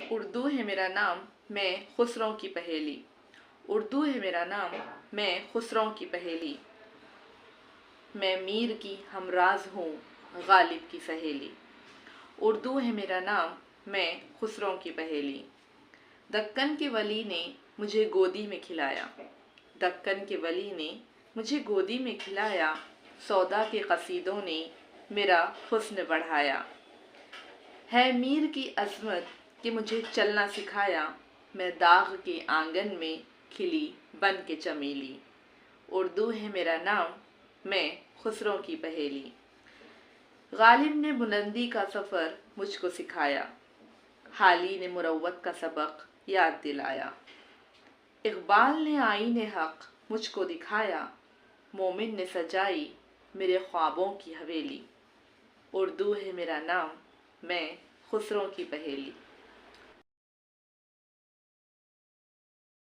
اردو ہے میرا نام، میں خسروں کی پہیلی۔ اردو ہے میرا نام، میں خسروں کی پہیلی۔ میں میر کی ہمراز ہوں، غالب کی سہیلی۔ اردو ہے میرا نام، میں خسروں کی پہیلی۔ دکن کے ولی نے مجھے گودی میں کھلایا، دکن کے ولی نے مجھے گودی میں کھلایا، سودا کے قصیدوں نے میرا حسن بڑھایا۔ ہے میر کی عظمت کہ مجھے چلنا سکھایا، میں داغ کے آنگن میں کھلی بن کے چمیلی۔ اردو ہے میرا نام، میں خسروں کی پہیلی۔ غالب نے بلندی کا سفر مجھ کو سکھایا، حالی نے مروت کا سبق یاد دلایا۔ اقبال نے آئین حق مجھ کو دکھایا، مومن نے سجائی میرے خوابوں کی حویلی۔ اردو ہے میرا نام، میں خسروں کی پہیلی۔